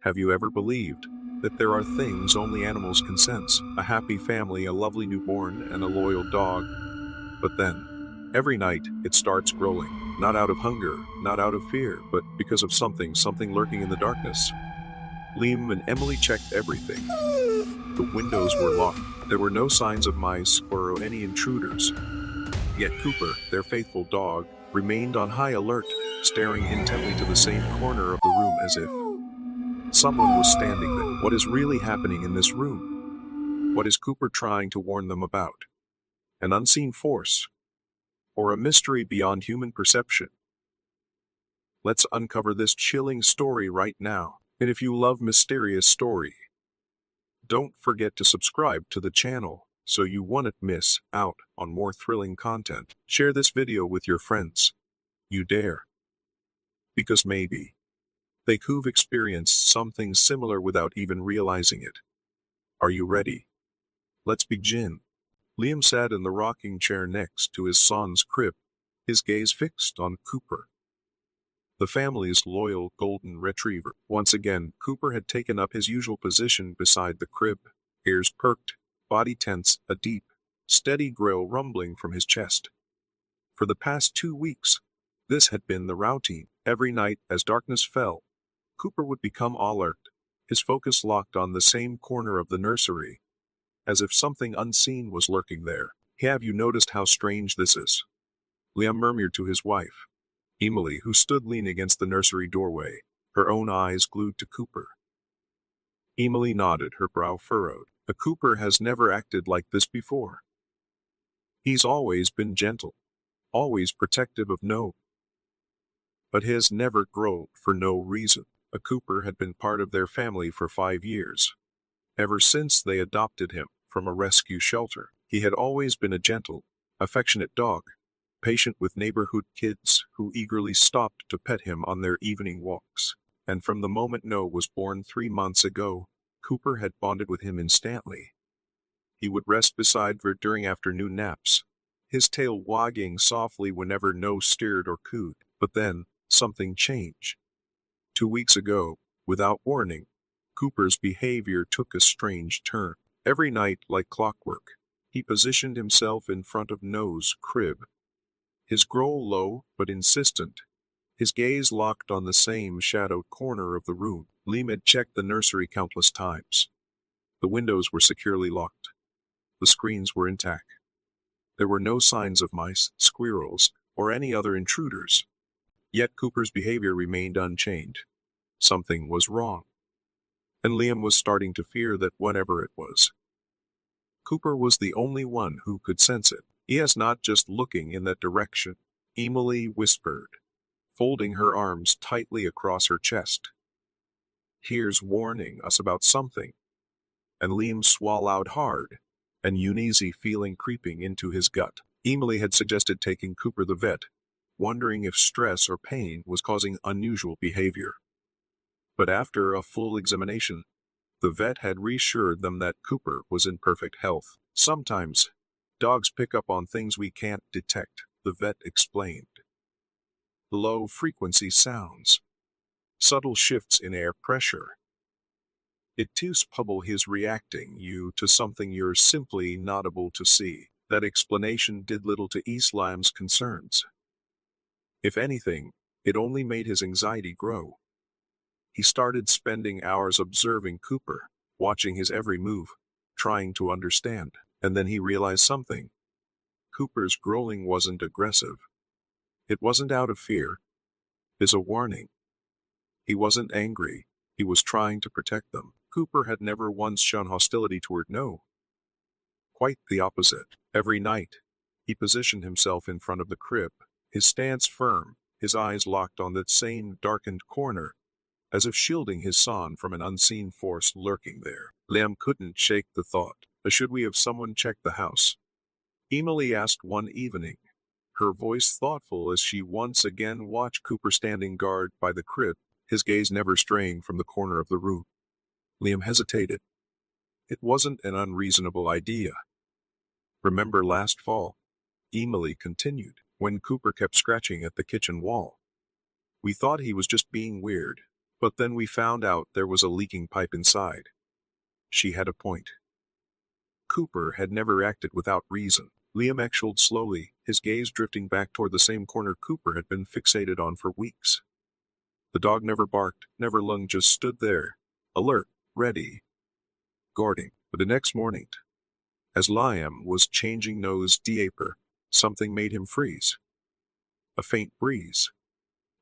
Have you ever believed that there are things only animals can sense? A happy family, a lovely newborn, and a loyal dog. But then, every night, it starts growling. Not out of hunger, not out of fear, but because of something lurking in the darkness. Liam and Emily checked everything. The windows were locked. There were no signs of mice or any intruders. Yet Cooper, their faithful dog, remained on high alert, staring intently to the same corner of the room as if someone was standing there. What is really happening in this room? What is Cooper trying to warn them about? An unseen force? Or a mystery beyond human perception? Let's uncover this chilling story right now. And if you love mysterious story, don't forget to subscribe to the channel so you won't miss out on more thrilling content. Share this video with your friends. You dare. Because maybe they've experienced something similar without even realizing it. Are you ready? Let's begin. Liam sat in the rocking chair next to his son's crib, his gaze fixed on Cooper, the family's loyal golden retriever. Once again, Cooper had taken up his usual position beside the crib, ears perked, body tense, a deep, steady growl rumbling from his chest. For the past 2 weeks, this had been the routine. Every night, as darkness fell, Cooper would become alert, his focus locked on the same corner of the nursery, as if something unseen was lurking there. Have you noticed how strange this is? Liam murmured to his wife, Emily, who stood leaning against the nursery doorway, her own eyes glued to Cooper. Emily nodded, her brow furrowed. A Cooper has never acted like this before. He's always been gentle, always protective of no. But he has never growled for no reason. A Cooper had been part of their family for 5 years. Ever since they adopted him from a rescue shelter, he had always been a gentle, affectionate dog, patient with neighborhood kids who eagerly stopped to pet him on their evening walks. And from the moment Noah was born 3 months ago, Cooper had bonded with him instantly. He would rest beside her during afternoon naps, his tail wagging softly whenever Noah stirred or cooed. But then, something changed. 2 weeks ago, without warning, Cooper's behavior took a strange turn. Every night, like clockwork, he positioned himself in front of Noah's crib. His growl low but insistent, his gaze locked on the same shadowed corner of the room. Liam had checked the nursery countless times. The windows were securely locked. The screens were intact. There were no signs of mice, squirrels, or any other intruders. Yet Cooper's behavior remained unchanged. Something was wrong. And Liam was starting to fear that whatever it was, Cooper was the only one who could sense it. He is not just looking in that direction, Emily whispered, folding her arms tightly across her chest. Here's warning us about something. And Liam swallowed hard, an uneasy feeling creeping into his gut. Emily had suggested taking Cooper to the vet, wondering if stress or pain was causing unusual behavior. But after a full examination, the vet had reassured them that Cooper was in perfect health. Sometimes, dogs pick up on things we can't detect, the vet explained. Low-frequency sounds, subtle shifts in air pressure. It too's pubble his reacting you to something you're simply not able to see. That explanation did little to ease Liam's concerns. If anything, it only made his anxiety grow. He started spending hours observing Cooper, watching his every move, trying to understand. And then he realized something. Cooper's growling wasn't aggressive. It wasn't out of fear. It's a warning. He wasn't angry. He was trying to protect them. Cooper had never once shown hostility toward Noah. Quite the opposite. Every night, he positioned himself in front of the crib, his stance firm, his eyes locked on that same darkened corner, as if shielding his son from an unseen force lurking there. Liam couldn't shake the thought. Should we have someone check the house? Emily asked one evening, her voice thoughtful as she once again watched Cooper standing guard by the crib, his gaze never straying from the corner of the room. Liam hesitated. It wasn't an unreasonable idea. Remember last fall? Emily continued, when Cooper kept scratching at the kitchen wall. We thought he was just being weird, But then we found out there was a leaking pipe inside. She had a point. Cooper had never acted without reason. Liam exhaled slowly, his gaze drifting back toward the same corner Cooper had been fixated on for weeks. The dog never barked, never lunged, just stood there, alert, ready, guarding. But the next morning, as Liam was changing nose diaper, something made him freeze. A faint breeze,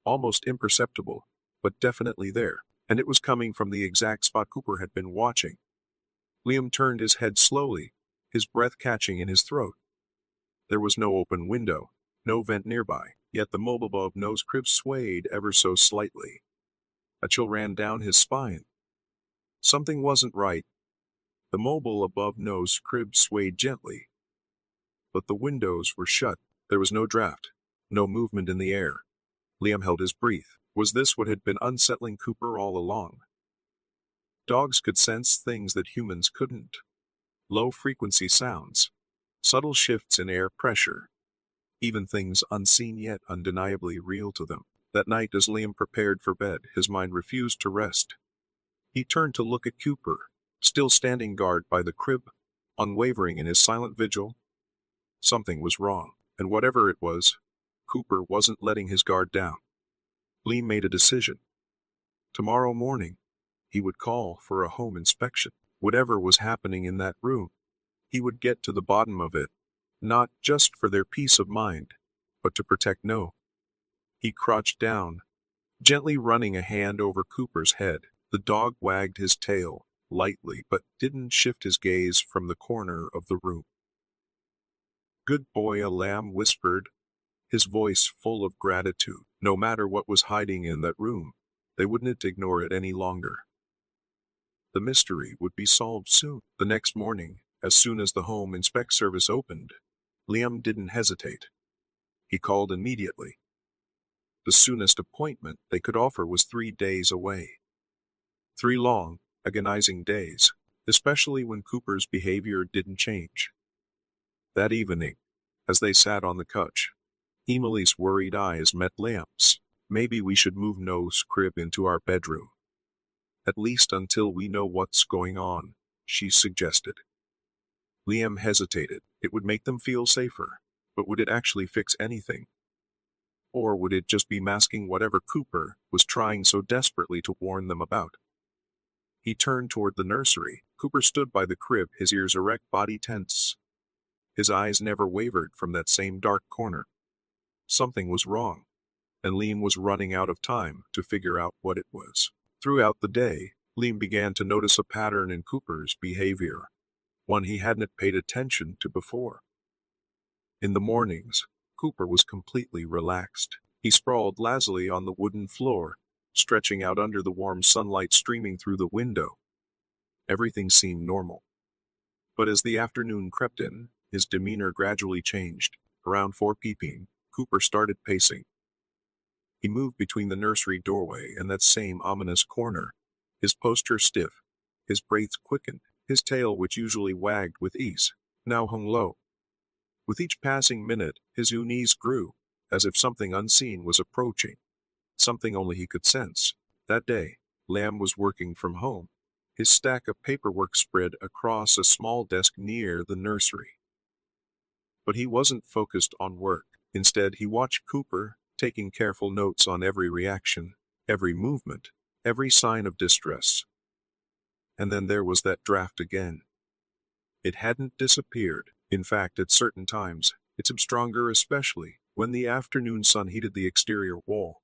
almost imperceptible, but definitely there, and it was coming from the exact spot Cooper had been watching. Liam turned his head slowly, his breath catching in his throat. There was no open window, no vent nearby, yet the mobile above nose crib swayed ever so slightly. A chill ran down his spine. Something wasn't right. The mobile above nose crib swayed gently, but the windows were shut. There was no draft, no movement in the air. Liam held his breath. Was this what had been unsettling Cooper all along? Dogs could sense things that humans couldn't. Low-frequency sounds, subtle shifts in air pressure, even things unseen yet undeniably real to them. That night, as Liam prepared for bed, his mind refused to rest. He turned to look at Cooper, still standing guard by the crib, unwavering in his silent vigil. Something was wrong, and whatever it was, Cooper wasn't letting his guard down. Liam made a decision. Tomorrow morning, he would call for a home inspection. Whatever was happening in that room, he would get to the bottom of it, not just for their peace of mind, but to protect No. He crouched down, gently running a hand over Cooper's head. The dog wagged his tail, lightly, but didn't shift his gaze from the corner of the room. "Good boy," a lamb whispered, his voice full of gratitude. No matter what was hiding in that room, they wouldn't ignore it any longer. The mystery would be solved soon. The next morning, as soon as the home inspect service opened, Liam didn't hesitate. He called immediately. The soonest appointment they could offer was 3 days away. 3 long, agonizing days, especially when Cooper's behavior didn't change. That evening, as they sat on the couch, Emily's worried eyes met Liam's. "Maybe we should move No's crib into our bedroom. At least until we know what's going on," she suggested. Liam hesitated. It would make them feel safer, but would it actually fix anything? Or would it just be masking whatever Cooper was trying so desperately to warn them about? He turned toward the nursery. Cooper stood by the crib, his ears erect, body tense. His eyes never wavered from that same dark corner. Something was wrong, and Liam was running out of time to figure out what it was. Throughout the day, Liam began to notice a pattern in Cooper's behavior, one he hadn't paid attention to before. In the mornings, Cooper was completely relaxed. He sprawled lazily on the wooden floor, stretching out under the warm sunlight streaming through the window. Everything seemed normal. But as the afternoon crept in, his demeanor gradually changed. Around 4 p.m., Cooper started pacing. He moved between the nursery doorway and that same ominous corner, his posture stiff, his breath quickened, his tail, which usually wagged with ease, now hung low. With each passing minute, his unease grew, as if something unseen was approaching, something only he could sense. That day, Lamb was working from home, his stack of paperwork spread across a small desk near the nursery. But he wasn't focused on work. Instead, he watched Cooper, taking careful notes on every reaction, every movement, every sign of distress. And then there was that draft again. It hadn't disappeared. In fact, at certain times, it seemed stronger, especially when the afternoon sun heated the exterior wall.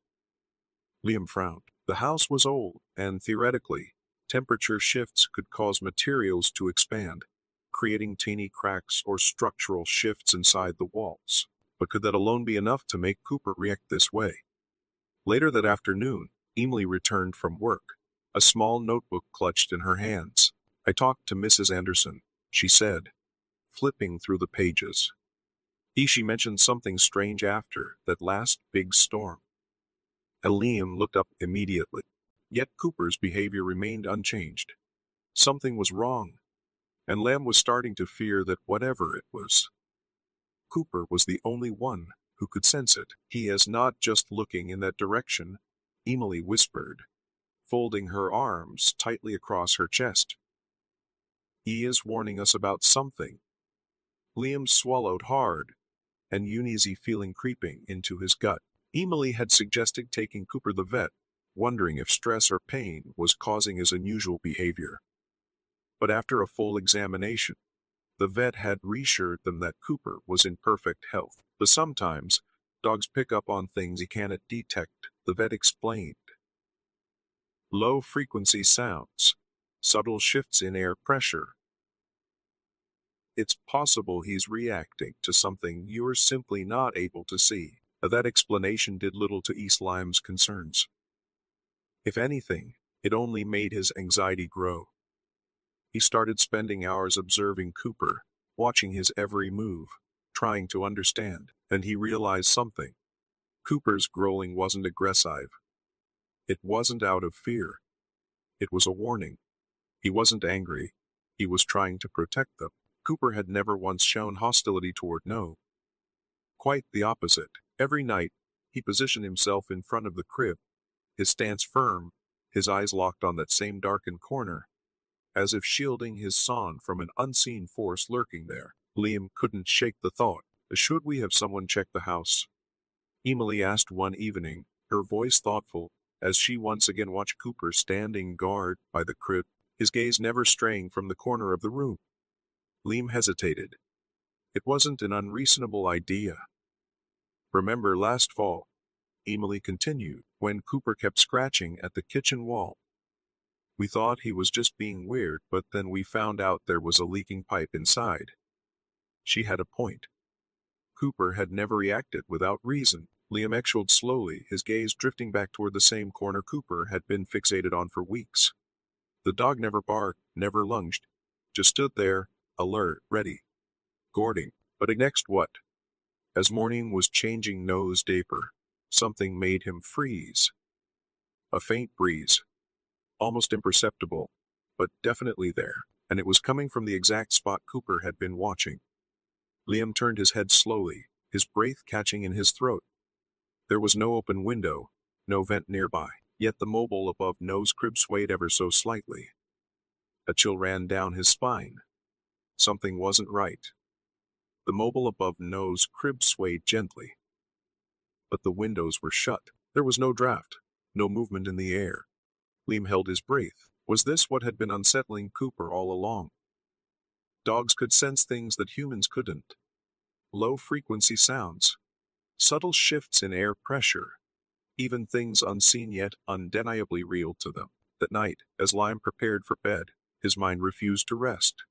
Liam frowned. The house was old, and theoretically, temperature shifts could cause materials to expand, creating teeny cracks or structural shifts inside the walls. But could that alone be enough to make Cooper react this way? Later that afternoon, Emily returned from work, a small notebook clutched in her hands. "I talked to Mrs. Anderson," she said, flipping through the pages. She mentioned something strange after that last big storm. Liam looked up immediately. Yet Cooper's behavior remained unchanged. Something was wrong, and Lamb was starting to fear that whatever it was, Cooper was the only one who could sense it. "He is not just looking in that direction," Emily whispered, folding her arms tightly across her chest. He is warning us about something. Liam swallowed hard, an uneasy feeling creeping into his gut. Emily had suggested taking Cooper to the vet, wondering if stress or pain was causing his unusual behavior. But after a full examination, the vet had reassured them that Cooper was in perfect health. But sometimes, dogs pick up on things he cannot detect, the vet explained. Low-frequency sounds, subtle shifts in air pressure. It's possible he's reacting to something you're simply not able to see. That explanation did little to ease Liam's concerns. If anything, it only made his anxiety grow. He started spending hours observing Cooper, watching his every move, trying to understand, and he realized something. Cooper's growling wasn't aggressive. It wasn't out of fear. It was a warning. He wasn't angry. He was trying to protect them. Cooper had never once shown hostility toward No. Quite the opposite. Every night, he positioned himself in front of the crib, his stance firm, his eyes locked on that same darkened corner, as if shielding his son from an unseen force lurking there. Liam couldn't shake the thought. Should we have someone check the house? Emily asked one evening, her voice thoughtful, as she once again watched Cooper standing guard by the crib, his gaze never straying from the corner of the room. Liam hesitated. It wasn't an unreasonable idea. Remember last fall, Emily continued, when Cooper kept scratching at the kitchen wall. We thought he was just being weird, but then we found out there was a leaking pipe inside. She had a point. Cooper had never reacted without reason. Liam exhaled slowly, his gaze drifting back toward the same corner Cooper had been fixated on for weeks. The dog never barked, never lunged, just stood there, alert, ready, guarding. But next what? As morning was changing No's diaper, something made him freeze. A faint breeze, almost imperceptible, but definitely there, and it was coming from the exact spot Cooper had been watching. Liam turned his head slowly, his breath catching in his throat. There was no open window, no vent nearby, yet the mobile above No's crib swayed ever so slightly. A chill ran down his spine. Something wasn't right. The mobile above No's crib swayed gently. But the windows were shut. There was no draft, no movement in the air. Liam held his breath. Was this what had been unsettling Cooper all along? Dogs could sense things that humans couldn't. Low-frequency sounds, subtle shifts in air pressure, even things unseen yet undeniably real to them. That night, as Liam prepared for bed, his mind refused to rest.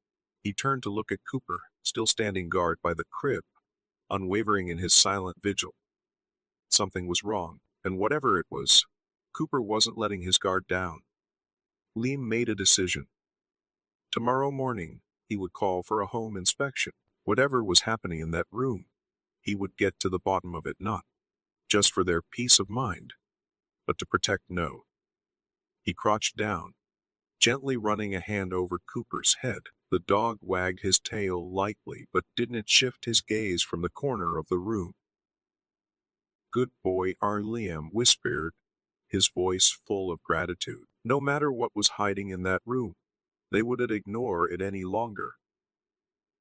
He turned to look at Cooper, still standing guard by the crib, unwavering in his silent vigil. Something was wrong, and whatever it was, Cooper wasn't letting his guard down. Liam made a decision. Tomorrow morning, he would call for a home inspection. Whatever was happening in that room, he would get to the bottom of it, not just for their peace of mind, but to protect No. He crouched down, gently running a hand over Cooper's head. The dog wagged his tail lightly but didn't shift his gaze from the corner of the room. "Good boy," Liam whispered, his voice full of gratitude. No matter what was hiding in that room, they wouldn't ignore it any longer.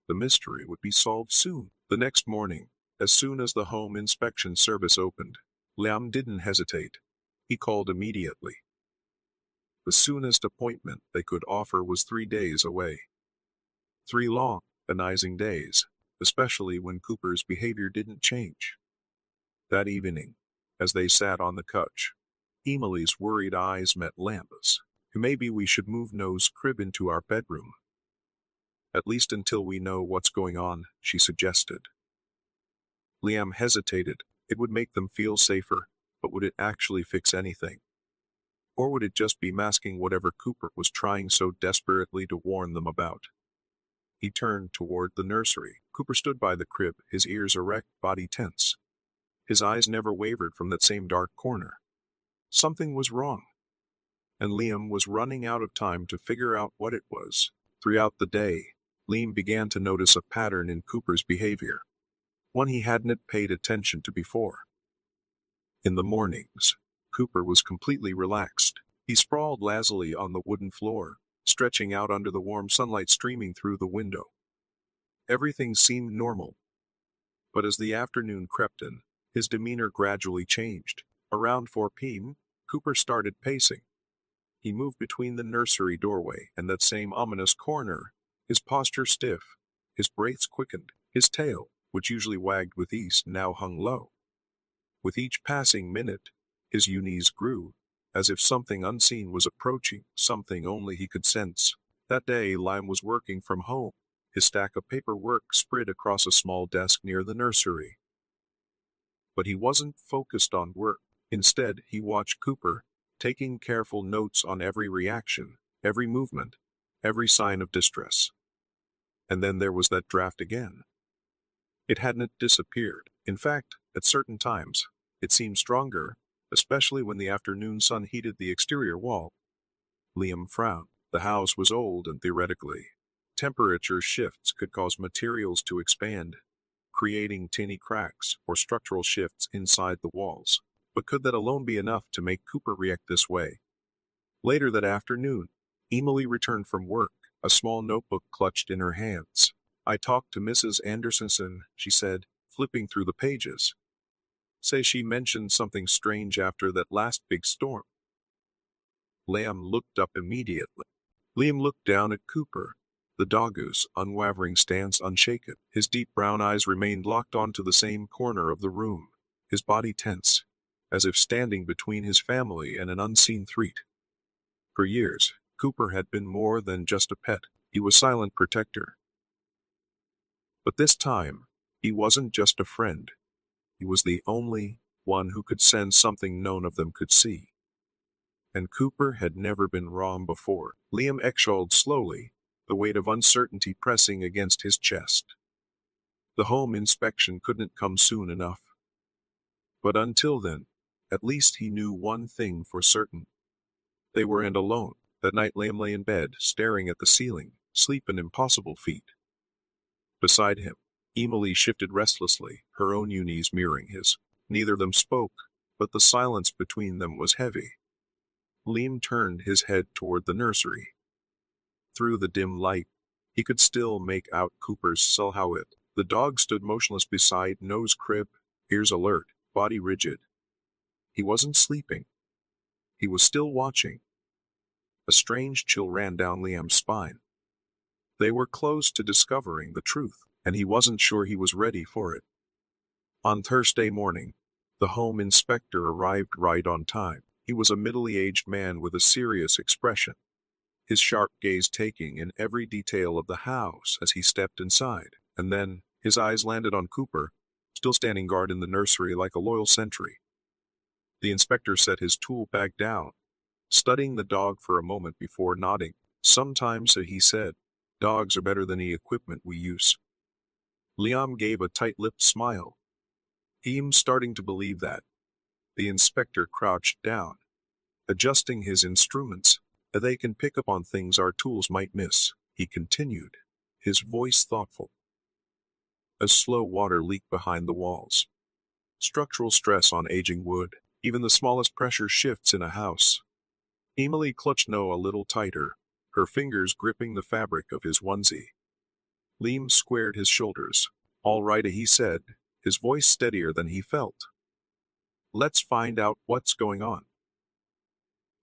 The mystery would be solved soon. The next morning, as soon as the home inspection service opened, Liam didn't hesitate. He called immediately. The soonest appointment they could offer was 3 days away. 3 long, agonizing days, especially when Cooper's behavior didn't change. That evening, as they sat on the couch, Emily's worried eyes met Liam's. "Maybe we should move No's crib into our bedroom. At least until we know what's going on," she suggested. Liam hesitated. It would make them feel safer, but would it actually fix anything? Or would it just be masking whatever Cooper was trying so desperately to warn them about? He turned toward the nursery. Cooper stood by the crib, his ears erect, body tense. His eyes never wavered from that same dark corner. Something was wrong, and Liam was running out of time to figure out what it was. Throughout the day, Liam began to notice a pattern in Cooper's behavior, one he hadn't paid attention to before. In the mornings, Cooper was completely relaxed. He sprawled lazily on the wooden floor, stretching out under the warm sunlight streaming through the window. Everything seemed normal, but as the afternoon crept in, his demeanor gradually changed. Around 4 p.m., Cooper started pacing. He moved between the nursery doorway and that same ominous corner, his posture stiff, his breaths quickened, his tail, which usually wagged with ease, now hung low. With each passing minute, his unease grew, as if something unseen was approaching, something only he could sense. That day, Lime was working from home, his stack of paperwork spread across a small desk near the nursery. But he wasn't focused on work. Instead, he watched Cooper, taking careful notes on every reaction, every movement, every sign of distress. And then there was that draft again. It hadn't disappeared. In fact, at certain times, it seemed stronger, especially when the afternoon sun heated the exterior wall. Liam frowned. The house was old and theoretically, temperature shifts could cause materials to expand, creating tiny cracks or structural shifts inside the walls. But could that alone be enough to make Cooper react this way? Later that afternoon, Emily returned from work, a small notebook clutched in her hands. "I talked to Mrs. Anderson," she said, flipping through the pages. "Say she mentioned something strange after that last big storm." Liam looked up immediately. Liam looked down at Cooper, the doggoose unwavering stance unshaken. His deep brown eyes remained locked onto the same corner of the room, his body tense, as if standing between his family and an unseen threat. For years, Cooper had been more than just a pet. He was silent protector. But this time, he wasn't just a friend. He was the only one who could sense something none of them could see. And Cooper had never been wrong before. Liam exhaled slowly, the weight of uncertainty pressing against his chest. The home inspection couldn't come soon enough. But until then, at least he knew one thing for certain. They weren't alone. That night Liam lay in bed, staring at the ceiling, sleep an impossible feat. Beside him, Emily shifted restlessly, her own unease mirroring his. Neither of them spoke, but the silence between them was heavy. Liam turned his head toward the nursery. Through the dim light, he could still make out Cooper's silhouette. The dog stood motionless beside Noah's crib, ears alert, body rigid. He wasn't sleeping. He was still watching. A strange chill ran down Liam's spine. They were close to discovering the truth, and he wasn't sure he was ready for it. On Thursday morning, the home inspector arrived right on time. He was a middle-aged man with a serious expression, his sharp gaze taking in every detail of the house as he stepped inside. And then, his eyes landed on Cooper, still standing guard in the nursery like a loyal sentry. The inspector set his tool bag down, studying the dog for a moment before nodding. "Sometimes," he said, "dogs are better than the equipment we use." Liam gave a tight-lipped smile. He's starting to believe that. The inspector crouched down, adjusting his instruments. "They can pick up on things our tools might miss," he continued, his voice thoughtful. A slow water leak behind the walls. Structural stress on aging wood. Even the smallest pressure shifts in a house. Emily clutched Noah a little tighter, her fingers gripping the fabric of his onesie. Liam squared his shoulders. "All right," he said, his voice steadier than he felt. "Let's find out what's going on."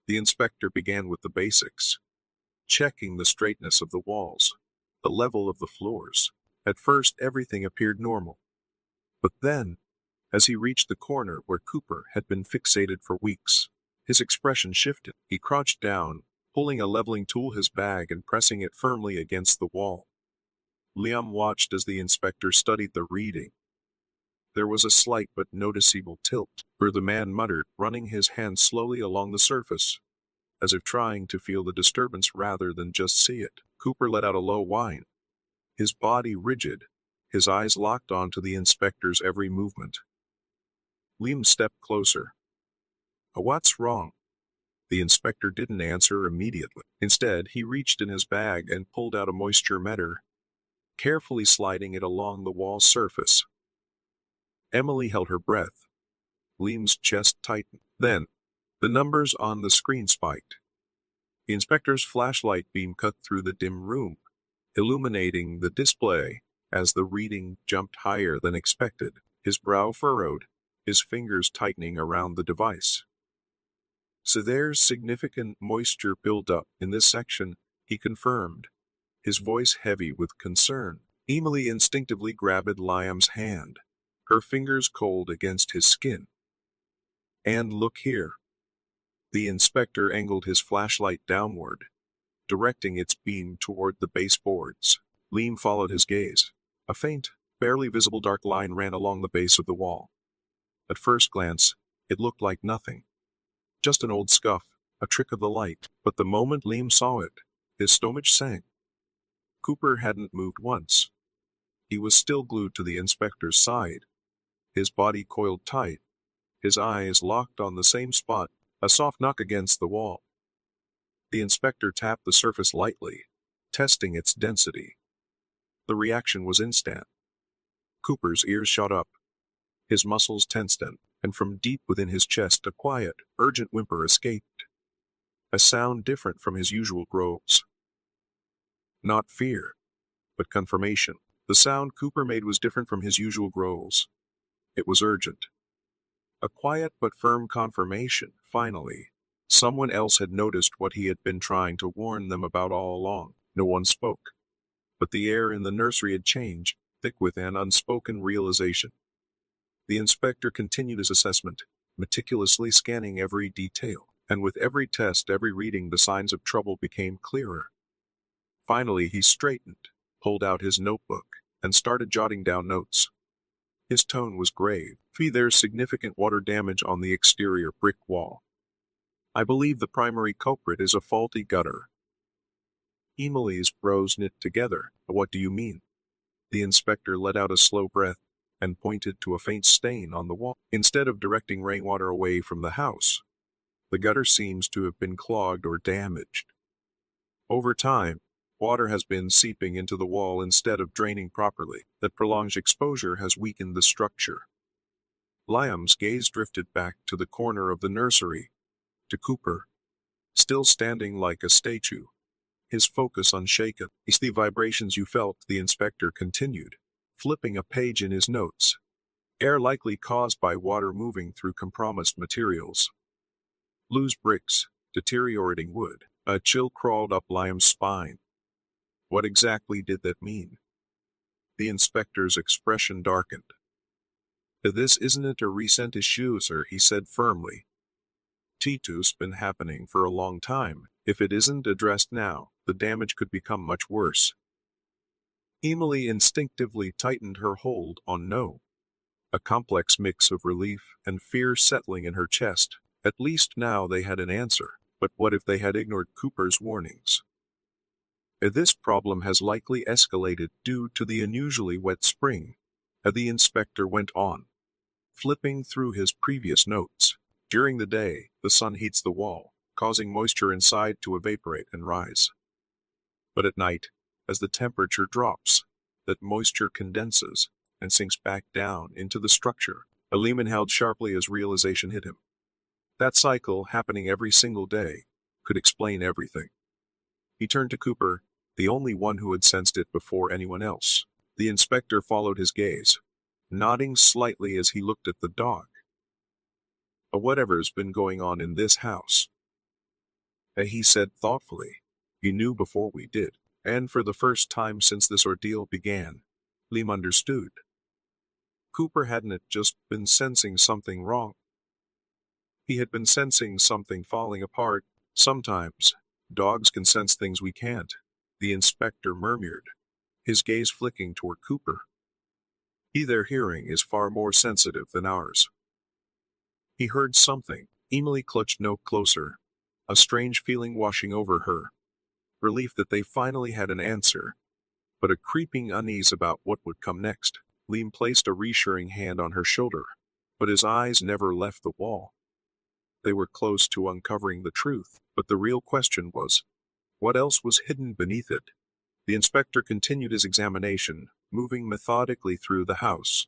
The inspector began with the basics, checking the straightness of the walls, the level of the floors. At first everything appeared normal. But then, as he reached the corner where Cooper had been fixated for weeks, his expression shifted. He crouched down, pulling a leveling tool his bag and pressing it firmly against the wall. Liam watched as the inspector studied the reading. There was a slight but noticeable tilt, where the man muttered, running his hand slowly along the surface, as if trying to feel the disturbance rather than just see it. Cooper let out a low whine, his body rigid, his eyes locked onto the inspector's every movement. Liam stepped closer. "What's wrong?" The inspector didn't answer immediately. Instead, he reached in his bag and pulled out a moisture meter, carefully sliding it along the wall surface. Emily held her breath. Liam's chest tightened. Then, The numbers on the screen spiked. The inspector's flashlight beam cut through the dim room, illuminating the display. As the reading jumped higher than expected, his brow furrowed, his fingers tightening around the device. So there's significant moisture buildup in this section, he confirmed, his voice heavy with concern. Emily instinctively grabbed Liam's hand, her fingers cold against his skin. And look here. The inspector angled his flashlight downward, directing its beam toward the baseboards. Liam followed his gaze. A faint, barely visible dark line ran along the base of the wall. At first glance, it looked like nothing. Just an old scuff, a trick of the light. But the moment Liam saw it, his stomach sank. Cooper hadn't moved once. He was still glued to the inspector's side, his body coiled tight, his eyes locked on the same spot, a soft knock against the wall. The inspector tapped the surface lightly, testing its density. The reaction was instant. Cooper's ears shot up. His muscles tensed, and from deep within his chest a quiet, urgent whimper escaped. A sound different from his usual growls. Not fear, but confirmation. The sound Cooper made was different from his usual growls. It was urgent. A quiet but firm confirmation, finally. Someone else had noticed what he had been trying to warn them about all along. No one spoke. But the air in the nursery had changed, thick with an unspoken realization. The inspector continued his assessment, meticulously scanning every detail, and with every test, every reading, the signs of trouble became clearer. Finally he straightened, pulled out his notebook, and started jotting down notes. His tone was grave. There's significant water damage on the exterior brick wall. I believe the primary culprit is a faulty gutter. Emily's brows knit together. What do you mean? The inspector let out a slow breath and pointed to a faint stain on the wall. Instead of directing rainwater away from the house, the gutter seems to have been clogged or damaged. Over time, water has been seeping into the wall instead of draining properly. That prolonged exposure has weakened the structure. Liam's gaze drifted back to the corner of the nursery, to Cooper, still standing like a statue, his focus unshaken. It's the vibrations you felt, the inspector continued, flipping a page in his notes. Air likely caused by water moving through compromised materials. Loose bricks, deteriorating wood. A chill crawled up Liam's spine. What exactly did that mean? The inspector's expression darkened. This isn't a recent issue, sir, he said firmly. Tito's been happening for a long time. If it isn't addressed now, the damage could become much worse. Emily instinctively tightened her hold on no. A complex mix of relief and fear settling in her chest. At least now they had an answer. But what if they had ignored Cooper's warnings? This problem has likely escalated due to the unusually wet spring, the inspector went on, flipping through his previous notes. During the day, the sun heats the wall, causing moisture inside to evaporate and rise. But at night, as the temperature drops, that moisture condenses and sinks back down into the structure. Lehman held sharply as realization hit him. That cycle, happening every single day, could explain everything. He turned to Cooper, the only one who had sensed it before anyone else. The inspector followed his gaze, nodding slightly as he looked at the dog. Whatever's been going on in this house, he said thoughtfully. You knew before we did, and for the first time since this ordeal began, Liam understood. Cooper hadn't just been sensing something wrong. He had been sensing something falling apart. Sometimes, dogs can sense things we can't, the inspector murmured, his gaze flicking toward Cooper. Their hearing is far more sensitive than ours. He heard something. Emily clutched no closer, a strange feeling washing over her. Relief that they finally had an answer, but a creeping unease about what would come next. Liam placed a reassuring hand on her shoulder, but his eyes never left the wall. They were close to uncovering the truth, but the real question was, what else was hidden beneath it? The inspector continued his examination, moving methodically through the house.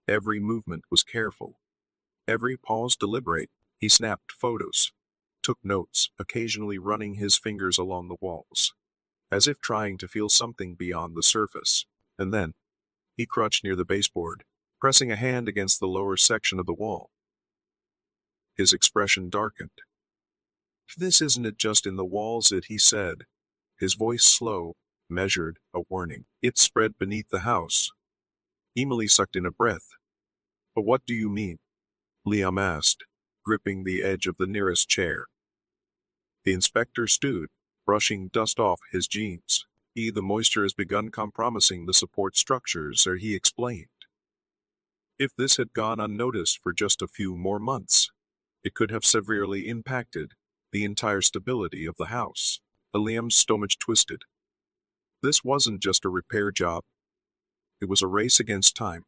Every movement was careful. Every pause deliberate. He snapped photos, took notes, occasionally running his fingers along the walls, as if trying to feel something beyond the surface. And then, he crouched near the baseboard, pressing a hand against the lower section of the wall. His expression darkened. "This isn't it just in the walls," he said, his voice slow, measured, a warning. It spread beneath the house. Emily sucked in a breath. "But what do you mean?" Liam asked, gripping the edge of the nearest chair. The inspector stood, brushing dust off his jeans. The moisture has begun compromising the support structures," he explained. "If this had gone unnoticed for just a few more months, it could have severely impacted the entire stability of the house." Liam's stomach twisted. This wasn't just a repair job. It was a race against time.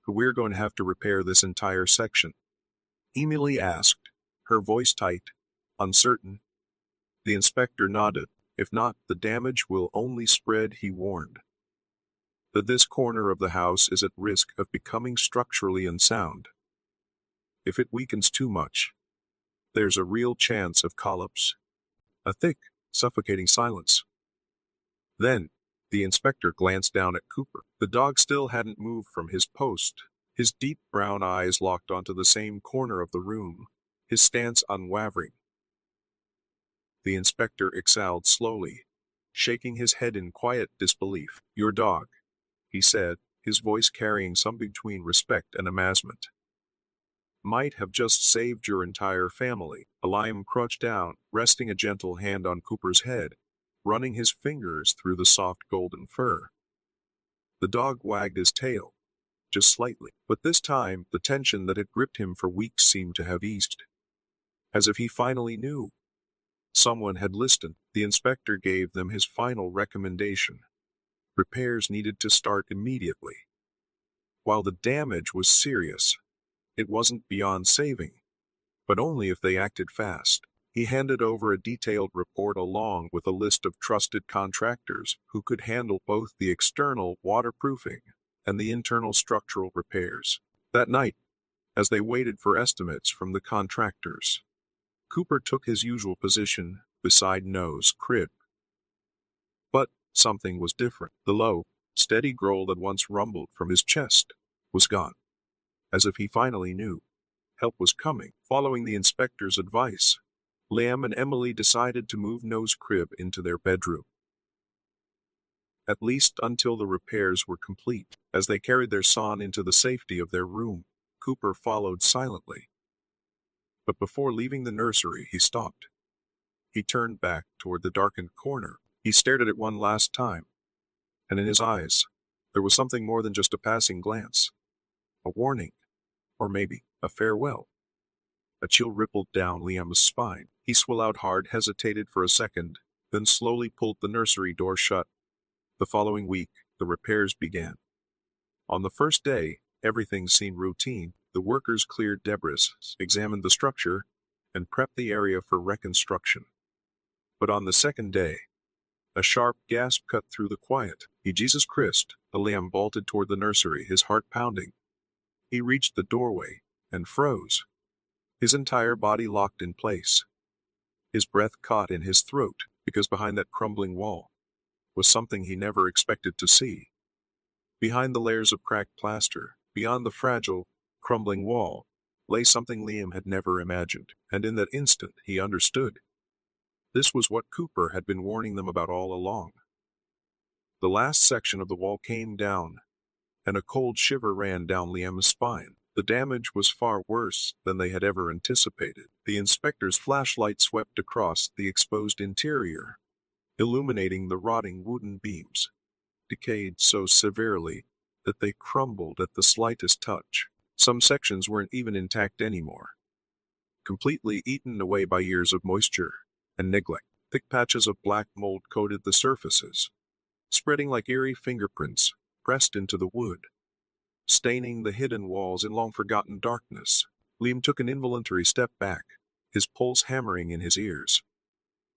"We're going to have to repair this entire section?" Emily asked, her voice tight, uncertain. The inspector nodded. "If not, the damage will only spread," he warned. "That this corner of the house is at risk of becoming structurally unsound. If it weakens too much, there's a real chance of collapse." A thick, suffocating silence. Then, the inspector glanced down at Cooper. The dog still hadn't moved from his post, his deep brown eyes locked onto the same corner of the room, his stance unwavering. The inspector exhaled slowly, shaking his head in quiet disbelief. "Your dog," he said, his voice carrying something between respect and amazement, "might have just saved your entire family." Liam crouched down, resting a gentle hand on Cooper's head, running his fingers through the soft golden fur. The dog wagged his tail, just slightly, but this time the tension that had gripped him for weeks seemed to have eased. As if he finally knew. Someone had listened. The inspector gave them his final recommendation. Repairs needed to start immediately. While the damage was serious, it wasn't beyond saving, but only if they acted fast. He handed over a detailed report along with a list of trusted contractors who could handle both the external waterproofing and the internal structural repairs. That night, as they waited for estimates from the contractors, Cooper took his usual position beside No's crib. But something was different. The low, steady growl that once rumbled from his chest was gone. As if he finally knew help was coming. Following the inspector's advice, Liam and Emily decided to move No's crib into their bedroom. At least until the repairs were complete. As they carried their son into the safety of their room, Cooper followed silently. But before leaving the nursery, he stopped. He turned back toward the darkened corner. He stared at it one last time, and in his eyes, there was something more than just a passing glance. A warning, or maybe a farewell. A chill rippled down Liam's spine. He swallowed hard, hesitated for a second, then slowly pulled the nursery door shut. The following week, the repairs began. On the first day, everything seemed routine. The workers cleared debris, examined the structure, and prepped the area for reconstruction. But on the second day, a sharp gasp cut through the quiet. Jesus Christ! Liam bolted toward the nursery, his heart pounding. He reached the doorway and froze, his entire body locked in place. His breath caught in his throat, because behind that crumbling wall was something he never expected to see. Behind the layers of cracked plaster, beyond the fragile, crumbling wall, lay something Liam had never imagined, and in that instant he understood. This was what Cooper had been warning them about all along. The last section of the wall came down, and a cold shiver ran down Liam's spine. The damage was far worse than they had ever anticipated. The inspector's flashlight swept across the exposed interior, illuminating the rotting wooden beams, decayed so severely that they crumbled at the slightest touch. Some sections weren't even intact anymore, completely eaten away by years of moisture and neglect. Thick patches of black mold coated the surfaces, spreading like eerie fingerprints pressed into the wood, staining the hidden walls in long-forgotten darkness. Liam took an involuntary step back, his pulse hammering in his ears.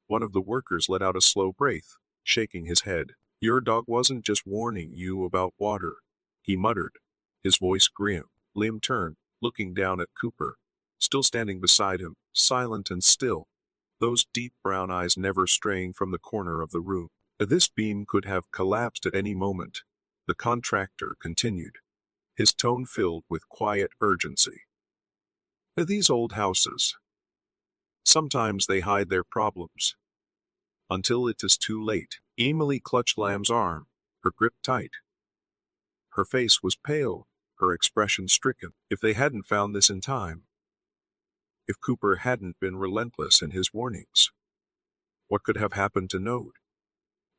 One of the workers let out a slow breath, shaking his head. "Your dog wasn't just warning you about water," he muttered, his voice grim. Liam turned, looking down at Cooper. still standing beside him, silent and still, those deep brown eyes never straying from the corner of the room. This beam could have collapsed at any moment, the contractor continued, his tone filled with quiet urgency. These old houses. Sometimes they hide their problems. Until it is too late. Emily clutched Lamb's arm, her grip tight. Her face was pale, her expression stricken. If they hadn't found this in time, if Cooper hadn't been relentless in his warnings, what could have happened to Node?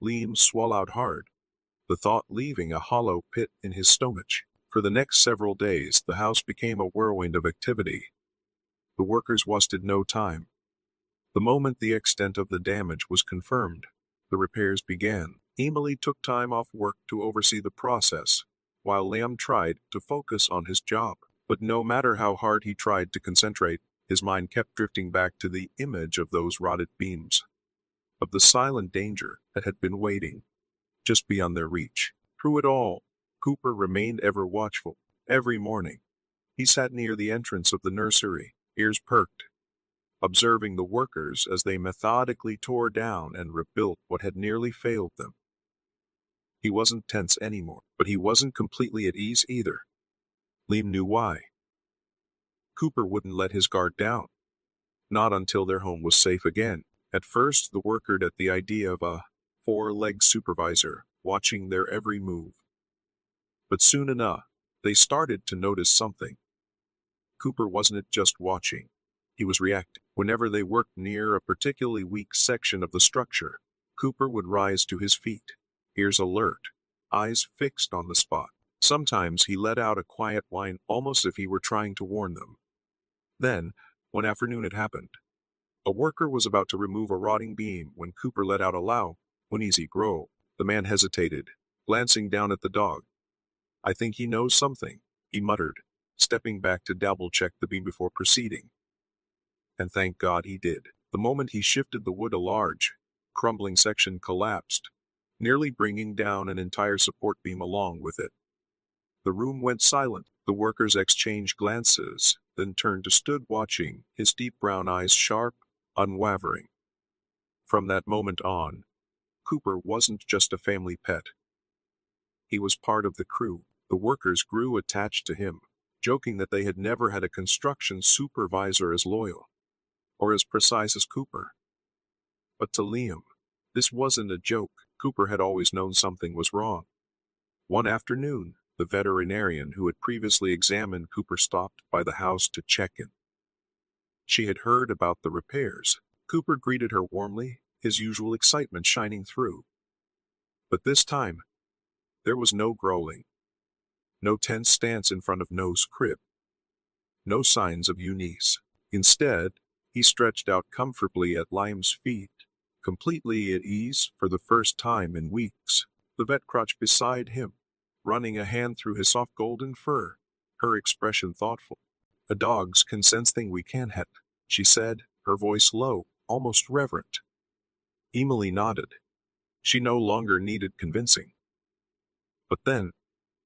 Liam swallowed hard, the thought leaving a hollow pit in his stomach. For the next several days, the house became a whirlwind of activity. The workers wasted no time. The moment the extent of the damage was confirmed, the repairs began. Emily took time off work to oversee the process, while Liam tried to focus on his job. But no matter how hard he tried to concentrate, his mind kept drifting back to the image of those rotted beams, of the silent danger that had been waiting just beyond their reach. Through it all, Cooper remained ever watchful. Every morning, he sat near the entrance of the nursery, ears perked, observing the workers as they methodically tore down and rebuilt what had nearly failed them. He wasn't tense anymore, but he wasn't completely at ease either. Liam knew why. Cooper wouldn't let his guard down, not until their home was safe again. At first, the worker at the idea of a four-legged supervisor watching their every move. But soon enough, they started to notice something. Cooper wasn't just watching, he was reacting. Whenever they worked near a particularly weak section of the structure, Cooper would rise to his feet, ears alert, eyes fixed on the spot. Sometimes he let out a quiet whine, almost as if he were trying to warn them. Then, one afternoon it happened. A worker was about to remove a rotting beam when Cooper let out a loud, uneasy growl. The man hesitated, glancing down at the dog. "I think he knows something," he muttered, stepping back to double-check the beam before proceeding. And thank God he did. The moment he shifted the wood, a large, crumbling section collapsed, nearly bringing down an entire support beam along with it. The room went silent. The workers exchanged glances, then turned to stood watching, his deep brown eyes sharp, unwavering. From that moment on, Cooper wasn't just a family pet. He was part of the crew. The workers grew attached to him, joking that they had never had a construction supervisor as loyal or as precise as Cooper. But to Liam, this wasn't a joke. Cooper had always known something was wrong. One afternoon, the veterinarian who had previously examined Cooper stopped by the house to check in. She had heard about the repairs. Cooper greeted her warmly, his usual excitement shining through. But this time, there was no growling, no tense stance in front of No's crib, no signs of unease. Instead, he stretched out comfortably at Liam's feet, completely at ease for the first time in weeks. The vet crouched beside him, running a hand through his soft golden fur, her expression thoughtful. "A dogs can sense things we can't have," she said, her voice low, almost reverent. Emily nodded. She no longer needed convincing. But then,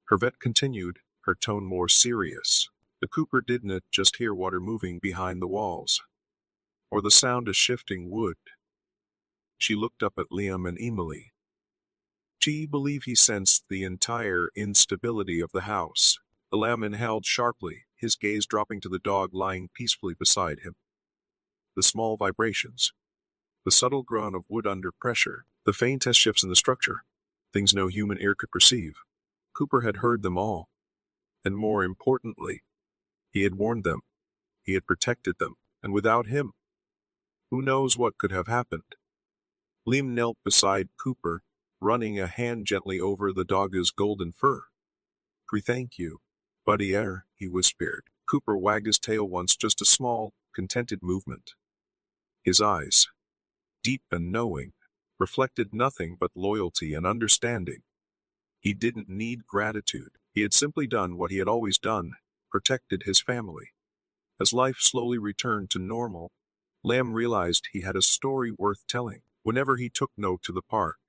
her vet continued, her tone more serious. The Cooper didn't just hear water moving behind the walls, or the sound of shifting wood. She looked up at Liam and Emily. She believed he sensed the entire instability of the house. The lamb inhaled sharply, his gaze dropping to the dog lying peacefully beside him. The small vibrations, the subtle grunt of wood under pressure, the faintest shifts in the structure, things no human ear could perceive. Cooper had heard them all. And more importantly, he had warned them. He had protected them. And without him, who knows what could have happened. Liam knelt beside Cooper, running a hand gently over the dog's golden fur. "Thank you, buddy," he whispered. Cooper wagged his tail once, just a small, contented movement. His eyes, deep and knowing, reflected nothing but loyalty and understanding. He didn't need gratitude. He had simply done what he had always done, protected his family. As life slowly returned to normal, Lamb realized he had a story worth telling. Whenever he took No to the park,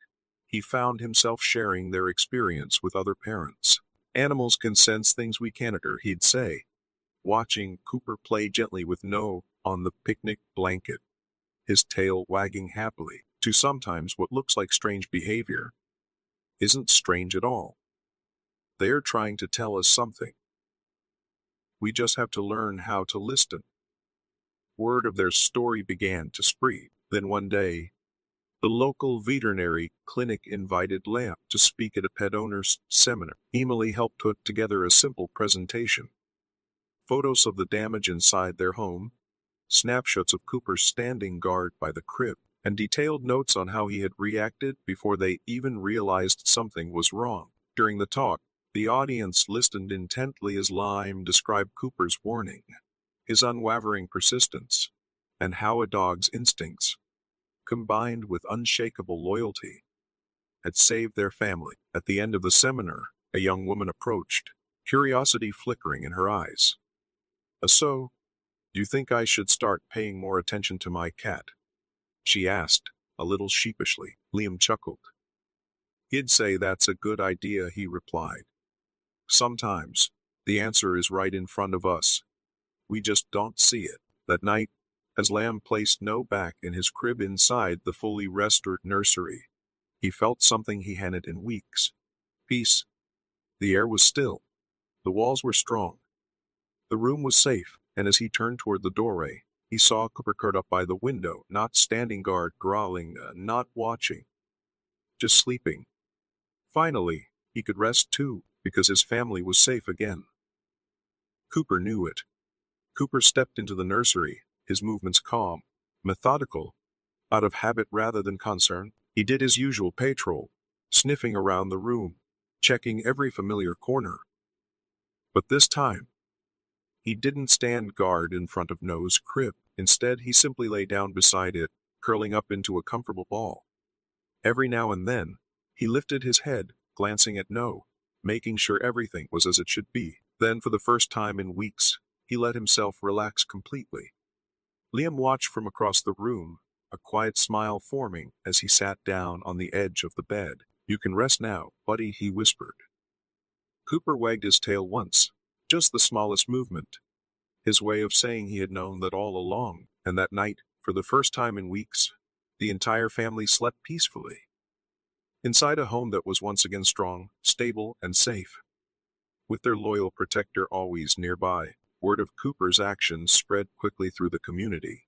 he found himself sharing their experience with other parents. "Animals can sense things we can't," he'd say, watching Cooper play gently with No on the picnic blanket, his tail wagging happily, to sometimes what looks like strange behavior isn't strange at all. They're trying to tell us something. We just have to learn how to listen. Word of their story began to spread. Then one day, the local veterinary clinic invited Lamb to speak at a pet owners seminar. Emily helped put together a simple presentation. Photos of the damage inside their home, snapshots of Cooper standing guard by the crib, and detailed notes on how he had reacted before they even realized something was wrong. During the talk, the audience listened intently as Lime described Cooper's warning, his unwavering persistence, and how a dog's instincts, combined with unshakable loyalty, had saved their family. At the end of the seminar, a young woman approached, curiosity flickering in her eyes. "So, do you think I should start paying more attention to my cat?" she asked, a little sheepishly. Liam chuckled. "He'd say that's a good idea," he replied. "Sometimes, the answer is right in front of us. We just don't see it." That night, as Lamb placed No back in his crib inside the fully restored nursery, he felt something he hadn't in weeks. Peace. The air was still. The walls were strong. The room was safe, and as he turned toward the doorway, he saw Cooper curled up by the window, not standing guard, growling, not watching, just sleeping. Finally, he could rest too, because his family was safe again. Cooper knew it. Cooper stepped into the nursery, his movements calm, methodical, out of habit rather than concern. He did his usual patrol, sniffing around the room, checking every familiar corner. But this time, he didn't stand guard in front of No's crib. Instead, he simply lay down beside it, curling up into a comfortable ball. Every now and then, he lifted his head, glancing at No, making sure everything was as it should be. Then, for the first time in weeks, he let himself relax completely. Liam watched from across the room, a quiet smile forming as he sat down on the edge of the bed. "You can rest now, buddy," he whispered. Cooper wagged his tail once, just the smallest movement, his way of saying he had known that all along, and that night, for the first time in weeks, the entire family slept peacefully, inside a home that was once again strong, stable, and safe, with their loyal protector always nearby. Word of Cooper's actions spread quickly through the community.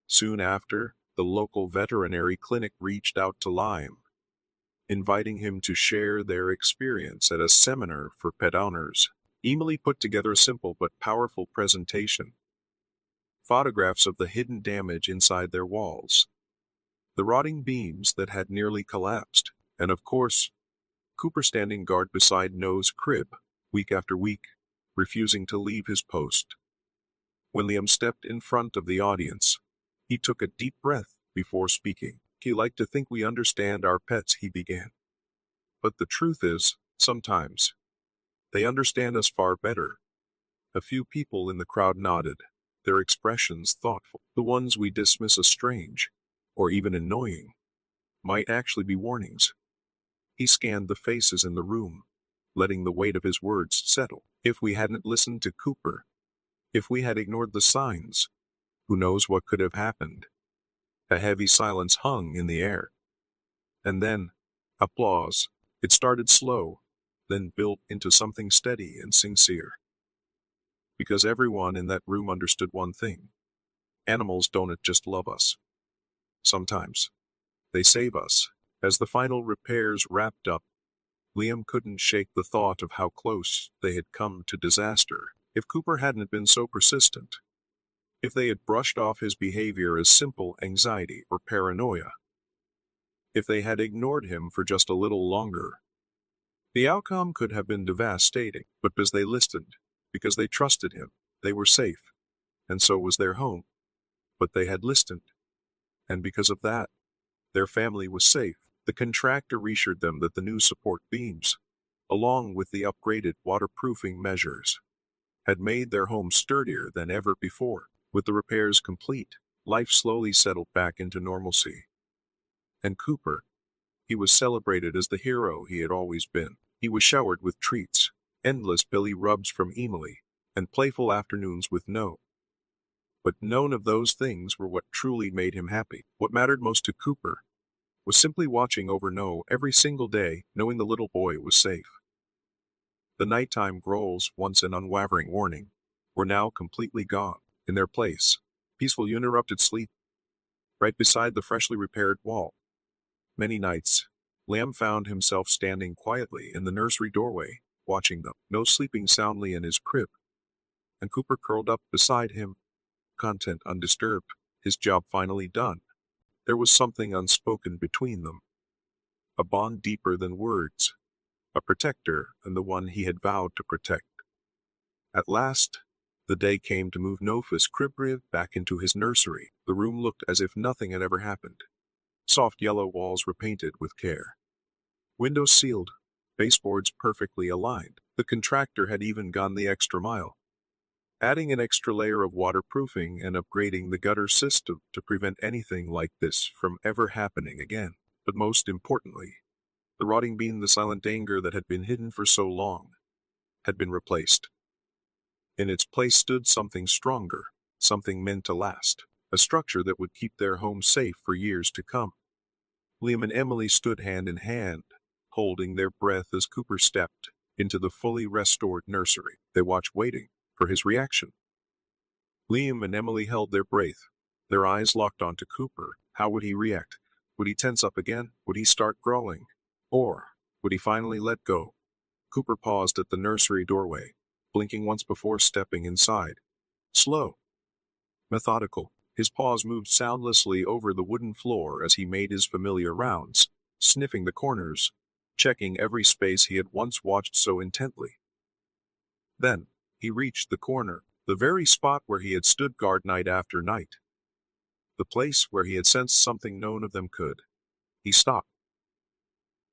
Soon after, the local veterinary clinic reached out to Lime, inviting him to share their experience at a seminar for pet owners. Emily put together a simple but powerful presentation. Photographs of the hidden damage inside their walls, the rotting beams that had nearly collapsed, and of course, Cooper standing guard beside No's crib, week after week, refusing to leave his post. When Liam stepped in front of the audience, he took a deep breath before speaking. "He like to think we understand our pets," he began. "But the truth is, sometimes, they understand us far better." A few people in the crowd nodded, their expressions thoughtful. The ones we dismiss as strange, or even annoying, might actually be warnings. He scanned the faces in the room, letting the weight of his words settle. If we hadn't listened to Cooper, if we had ignored the signs, who knows what could have happened? A heavy silence hung in the air. And then, applause. It started slow, then built into something steady and sincere. Because everyone in that room understood one thing. Animals don't just love us. Sometimes, they save us. As the final repairs wrapped up, Liam couldn't shake the thought of how close they had come to disaster. If Cooper hadn't been so persistent, if they had brushed off his behavior as simple anxiety or paranoia, if they had ignored him for just a little longer, the outcome could have been devastating. But because they listened, because they trusted him, they were safe, and so was their home. But they had listened, and because of that, their family was safe. The contractor reassured them that the new support beams, along with the upgraded waterproofing measures, had made their home sturdier than ever before. With the repairs complete, life slowly settled back into normalcy. And Cooper, he was celebrated as the hero he had always been. He was showered with treats, endless belly rubs from Emily, and playful afternoons with No. But none of those things were what truly made him happy. What mattered most to Cooper was simply watching over No every single day, knowing the little boy was safe. The nighttime growls, once an unwavering warning, were now completely gone. In their place, peaceful uninterrupted sleep, right beside the freshly repaired wall. Many nights, Liam found himself standing quietly in the nursery doorway, watching them, No sleeping soundly in his crib, and Cooper curled up beside him, content undisturbed, his job finally done. There was something unspoken between them, a bond deeper than words, a protector and the one he had vowed to protect. At last, the day came to move Nofa's crib back into his nursery. The room looked as if nothing had ever happened. Soft yellow walls repainted with care. Windows sealed, baseboards perfectly aligned. The contractor had even gone the extra mile, adding an extra layer of waterproofing and upgrading the gutter system to prevent anything like this from ever happening again. But most importantly, the rotting beam, the silent anger that had been hidden for so long, had been replaced. In its place stood something stronger, something meant to last, a structure that would keep their home safe for years to come. Liam and Emily stood hand in hand, holding their breath as Cooper stepped into the fully restored nursery. They watched, waiting for his reaction. Liam and Emily held their breath, their eyes locked onto Cooper. How would he react? Would he tense up again? Would he start growling? Or would he finally let go? Cooper paused at the nursery doorway, blinking once before stepping inside. Slow, methodical, his paws moved soundlessly over the wooden floor as he made his familiar rounds, sniffing the corners, checking every space he had once watched so intently. Then, he reached the corner, the very spot where he had stood guard night after night. The place where he had sensed something none of them could. He stopped.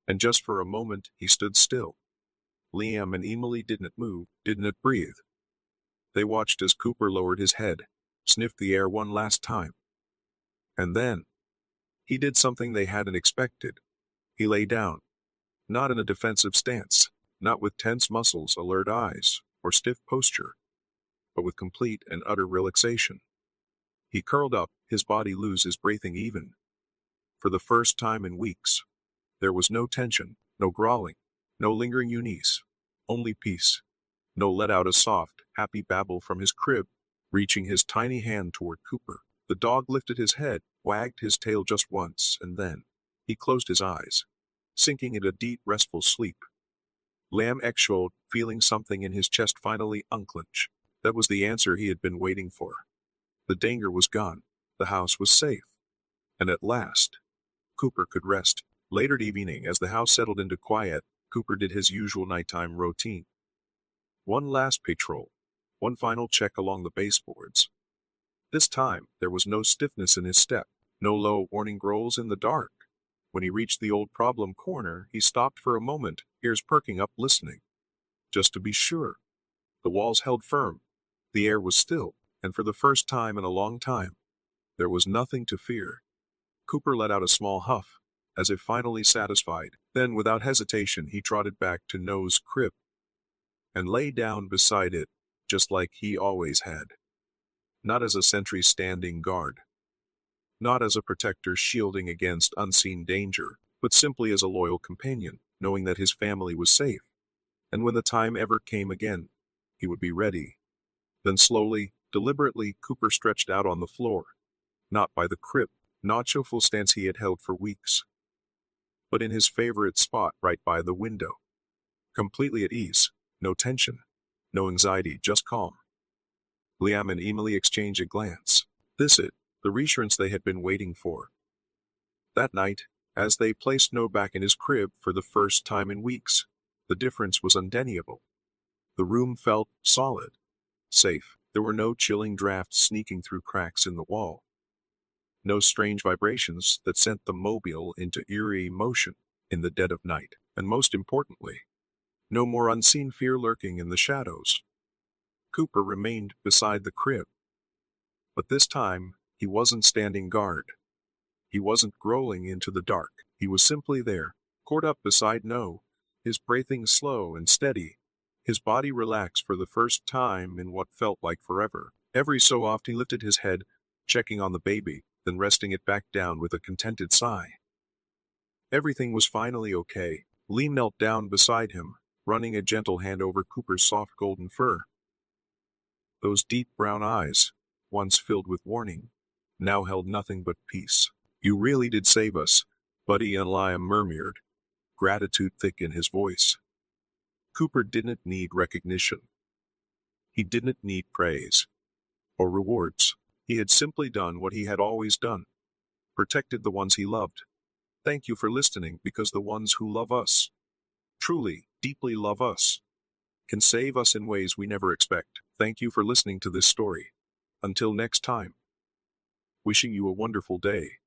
And just for a moment he stood still. Liam and Emily didn't move, didn't breathe. They watched as Cooper lowered his head, sniffed the air one last time. And then, he did something they hadn't expected. He lay down. Not in a defensive stance, not with tense muscles, alert eyes, or stiff posture, but with complete and utter relaxation. He curled up, his body loose, his breathing even. For the first time in weeks, there was no tension, no growling, no lingering unease, only peace. No let out a soft, happy babble from his crib, reaching his tiny hand toward Cooper. The dog lifted his head, wagged his tail just once, and then he closed his eyes, sinking into a deep, restful sleep. Liam exhaled, feeling something in his chest finally unclench. That was the answer he had been waiting for. The danger was gone. The house was safe. And at last, Cooper could rest. Later that evening, as the house settled into quiet, Cooper did his usual nighttime routine. One last patrol, one final check along the baseboards. This time, there was no stiffness in his step, no low warning growls in the dark. When he reached the old problem corner, he stopped for a moment, ears perking up, listening. Just to be sure. The walls held firm. The air was still, and for the first time in a long time, there was nothing to fear. Cooper let out a small huff, as if finally satisfied. Then, without hesitation, he trotted back to No's crib and lay down beside it, just like he always had. Not as a sentry standing guard, not as a protector shielding against unseen danger, but simply as a loyal companion, knowing that his family was safe. And when the time ever came again, he would be ready. Then slowly, deliberately, Cooper stretched out on the floor, not by the crib, not the full stance he had held for weeks, but in his favorite spot right by the window. Completely at ease, no tension, no anxiety, just calm. Liam and Emily exchanged a glance. This it, the reassurance they had been waiting for. That night, as they placed No back in his crib for the first time in weeks, the difference was undeniable. The room felt solid, safe. There were no chilling drafts sneaking through cracks in the wall. No strange vibrations that sent the mobile into eerie motion in the dead of night. And most importantly, no more unseen fear lurking in the shadows. Cooper remained beside the crib. But this time, he wasn't standing guard. He wasn't growling into the dark. He was simply there, coiled up beside No, his breathing slow and steady, His body relaxed for the first time in what felt like forever. Every so often he lifted his head, checking on the baby, then resting it back down with a contented sigh. Everything was finally okay. Lee knelt down beside him, running a gentle hand over Cooper's soft golden fur. Those deep brown eyes, once filled with warning, now held nothing but peace. "You really did save us," Buddy and Liam murmured, gratitude thick in his voice. Cooper didn't need recognition. He didn't need praise or rewards. He had simply done what he had always done. Protected the ones he loved. Thank you for listening, because the ones who love us, truly, deeply love us, can save us in ways we never expect. Thank you for listening to this story. Until next time. Wishing you a wonderful day.